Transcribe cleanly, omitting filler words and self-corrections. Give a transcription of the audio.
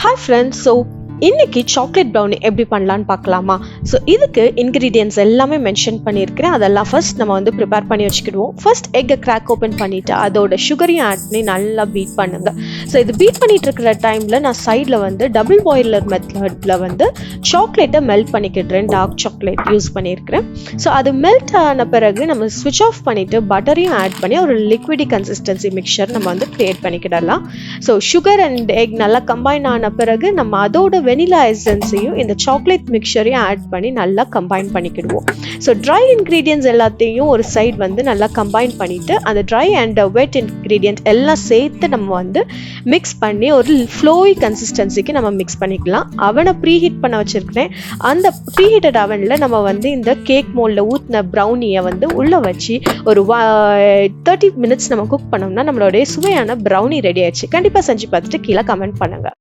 Hi friends, இன்னைக்கு chocolate brownie எப்படி பண்ணலான்னு பார்க்கலாமா? ஸோ இதுக்கு இன்க்ரீடியன்ஸ் எல்லாமே மென்ஷன் பண்ணியிருக்கிறேன். அதெல்லாம் ஃபர்ஸ்ட் நம்ம வந்து ப்ரிப்பேர் பண்ணி வச்சுக்கிடுவோம். ஃபர்ஸ்ட் எக்கை கிராக் ஓப்பன் பண்ணிவிட்டு அதோட சுகரையும் ஆட் பண்ணி நல்லா பீட் பண்ணுங்க. ஸோ இது பீட் பண்ணிட்டு இருக்கிற டைமில் நான் சைடில் வந்து டபுள் பாயிலர் மெத்தடில் வந்து சாக்லேட்டை மெல்ட் பண்ணிக்கிடுறேன். டார்க் சாக்லேட் யூஸ் பண்ணியிருக்கிறேன். ஸோ அது மெல்ட் ஆன பிறகு நம்ம ஸ்விட்ச் ஆஃப் பண்ணிவிட்டு பட்டரையும் ஆட் பண்ணி ஒரு லிக்விடி கன்சிஸ்டன்சி மிக்சர் நம்ம வந்து க்ரியேட் பண்ணிக்கிடலாம். ஸோ சுகர் அண்ட் எக் நல்லா கம்பைன் ஆன பிறகு நம்ம அதோட வெனிலா எசன்ஸையும் இந்த சாக்லேட் மிக்சரையும் ஆட் பண்ணி நல்லா கம்பைன் பண்ணிக்கிடுவோம். ஸோ ட்ரை இன்க்ரீடியன்ஸ் எல்லாத்தையும் ஒரு சைட் வந்து நல்லா கம்பைன் பண்ணிவிட்டு அந்த ட்ரை அண்ட் வெட் இன்க்ரீடியன்ட் எல்லாம் சேர்த்து நம்ம வந்து மிக்ஸ் பண்ணி ஒரு ஃப்ளோயி கன்சிஸ்டன்சிக்கு நம்ம மிக்ஸ் பண்ணிக்கலாம். அவனை ப்ரீஹீட் பண்ண வச்சுருக்கிறேன். அந்த ப்ரீஹீட்டட் அவனில் நம்ம வந்து இந்த கேக் மோல்டில் ஊற்றின ப்ரௌனியை வந்து உள்ளே வச்சு ஒரு 30 minutes நம்ம குக் பண்ணோம்னா நம்மளுடைய சுவையான ப்ரௌனி ரெடி ஆயிடுச்சு. கண்டிப்பாக செஞ்சு பார்த்துட்டு கீழே கமெண்ட் பண்ணுங்கள்.